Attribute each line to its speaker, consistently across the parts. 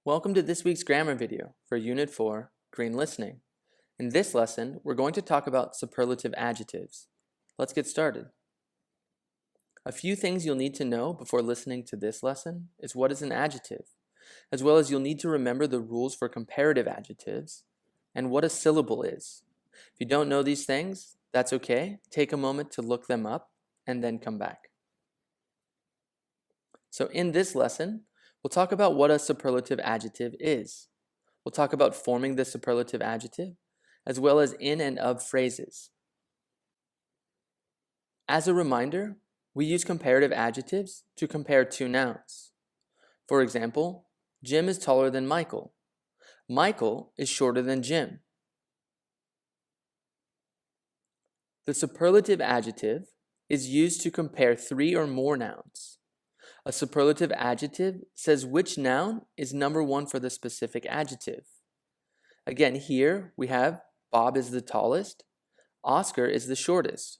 Speaker 1: Welcome to this week's grammar video for Unit 4, Green Listening. In this lesson, we're going to talk about superlative adjectives. Let's get started. A few things you'll need to know before listening to this lesson is what is an adjective, as well as you'll need to remember the rules for comparative adjectives and what a syllable is. If you don't know these things, that's okay. Take a moment to look them up and then come back. So in this lesson, we'll talk about what a superlative adjective is. We'll talk about forming the superlative adjective, as well as in and of phrases. As a reminder, we use comparative adjectives to compare two nouns. For example, Jim is taller than Michael. Michael is shorter than Jim. The superlative adjective is used to compare three or more nouns. A superlative adjective says which noun is number one for the specific adjective. Again, here we have Bob is the tallest, Oscar is the shortest.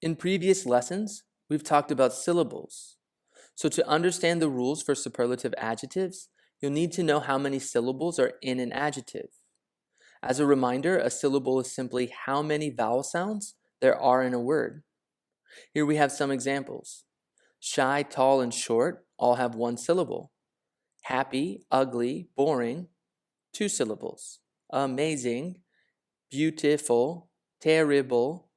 Speaker 1: In previous lessons, we've talked about syllables. So to understand the rules for superlative adjectives, you'll need to know how many syllables are in an adjective. As a reminder, a syllable is simply how many vowel sounds there are in a word. Here we have some examples. Shy, tall, and short all have one syllable. Happy, ugly, boring, two syllables. Amazing, beautiful, terrible,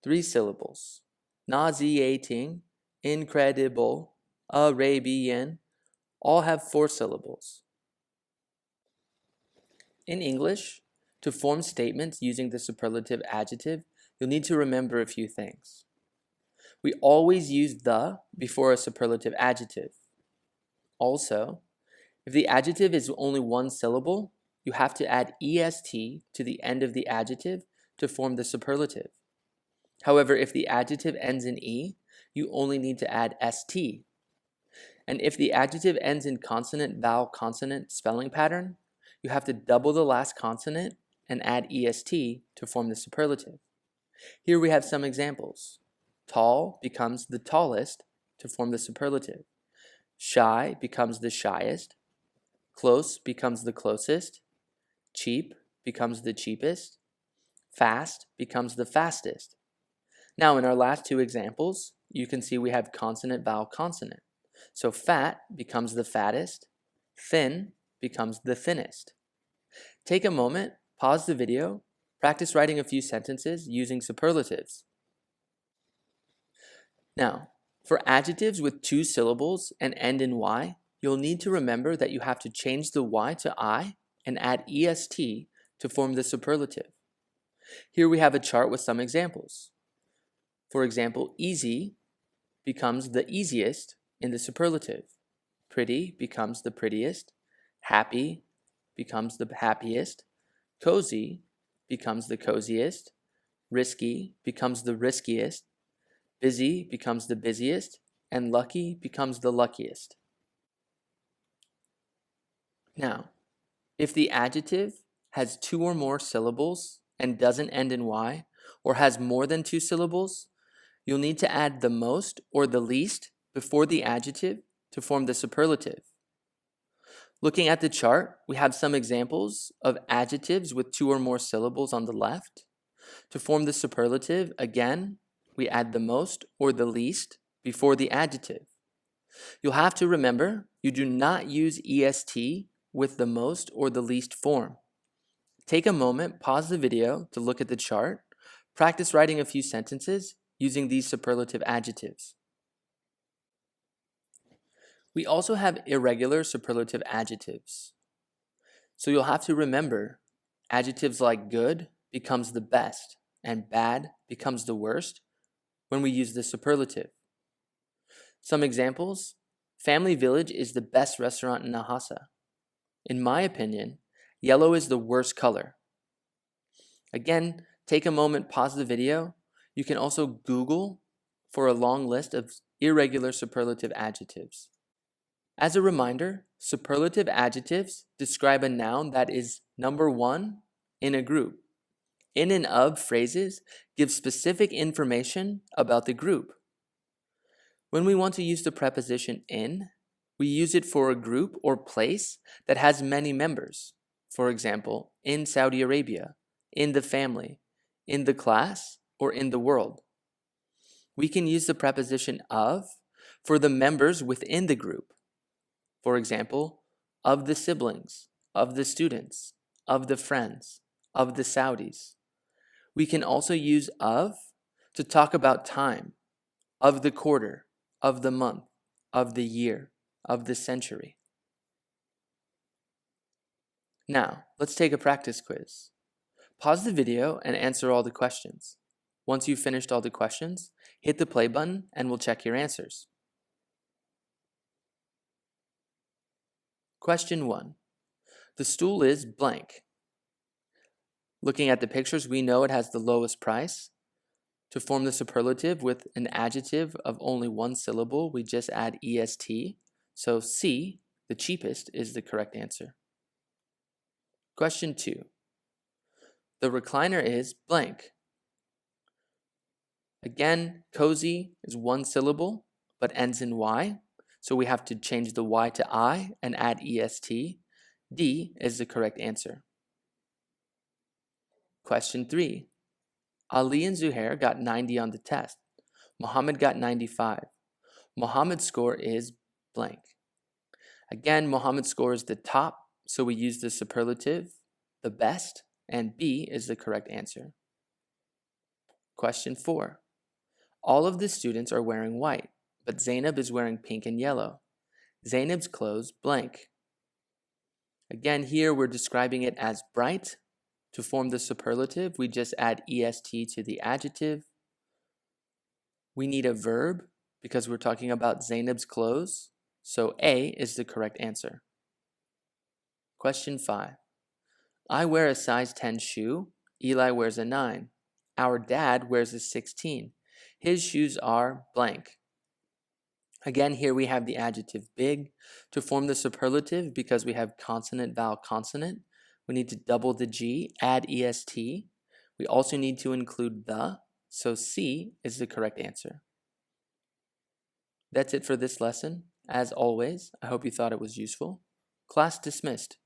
Speaker 1: three syllables. Nauseating, incredible, Arabian, all have four syllables. In English, to form statements using the superlative adjective, you'll need to remember a few things. We always use the before a superlative adjective. Also, if the adjective is only one syllable, you have to add est to the end of the adjective to form the superlative. However, if the adjective ends in e, you only need to add st. And if the adjective ends in consonant, vowel, consonant spelling pattern, you have to double the last consonant and add est to form the superlative. Here we have some examples. Tall becomes the tallest to form the superlative. Shy becomes the shyest. Close becomes the closest. Cheap becomes the cheapest. Fast becomes the fastest. Now in our last two examples, you can see we have consonant, vowel, consonant. So fat becomes the fattest. Thin becomes the thinnest. Take a moment, pause the video, practice writing a few sentences using superlatives. Now, for adjectives with two syllables and end in y, you'll need to remember that you have to change the y to I and add est to form the superlative. Here we have a chart with some examples. For example, easy becomes the easiest in the superlative. Pretty becomes the prettiest. Happy becomes the happiest. Cozy becomes the coziest. Risky becomes the riskiest. Busy becomes the busiest, and lucky becomes the luckiest. Now, if the adjective has two or more syllables and doesn't end in y, or has more than two syllables, you'll need to add the most or the least before the adjective to form the superlative. Looking at the chart, we have some examples of adjectives with two or more syllables on the left. To form the superlative, again, we add the most or the least before the adjective. You'll have to remember, you do not use est with the most or the least form. Take a moment, pause the video to look at the chart, practice writing a few sentences using these superlative adjectives. We also have irregular superlative adjectives. So you'll have to remember, adjectives like good becomes the best and bad becomes the worst when we use the superlative. Some examples: Family Village is the best restaurant in Lhasa. In my opinion, yellow is the worst color. Again, take a moment, pause the video. You can also Google for a long list of irregular superlative adjectives. As a reminder, superlative adjectives describe a noun that is number one in a group. In and of phrases give specific information about the group. When we want to use the preposition in, We use it for a group or place that has many members. For example, in Saudi Arabia, in the family, in the class, or in the world. We can use the preposition of for the members within the group. For example, of the siblings, of the students, of the friends, of the Saudis. We can also use of to talk about time, of the quarter, of the month, of the year, of the century. Now, let's take a practice quiz. Pause the video and answer all the questions. Once you've finished all the questions, hit the play button and we'll check your answers. Question 1. The stool is blank. Looking at the pictures, we know it has the lowest price. To form the superlative with an adjective of only one syllable, we just add est. So C, the cheapest, is the correct answer. Question 2. The recliner is blank. Again, cozy is one syllable, but ends in Y. So we have to change the Y to I and add est. D is the correct answer. Question 3. Ali and Zuhair got 90 on the test. Muhammad got 95. Muhammad's score is blank. Again, Muhammad's score is the top, so we use the superlative, the best, and B is the correct answer. Question 4. All of the students are wearing white, but Zainab is wearing pink and yellow. Zainab's clothes blank. Again, here we're describing it as bright. To form the superlative, we just add est to the adjective. We need a verb because we're talking about Zainab's clothes, so A is the correct answer. Question 5. I wear a size 10 shoe. Eli wears a 9. Our dad wears a 16. His shoes are blank. Again, here we have the adjective big. To form the superlative, because we have consonant, vowel, consonant, we need to double the G, add est. We also need to include the, so C is the correct answer. That's it for this lesson. As always, I hope you thought it was useful. Class dismissed.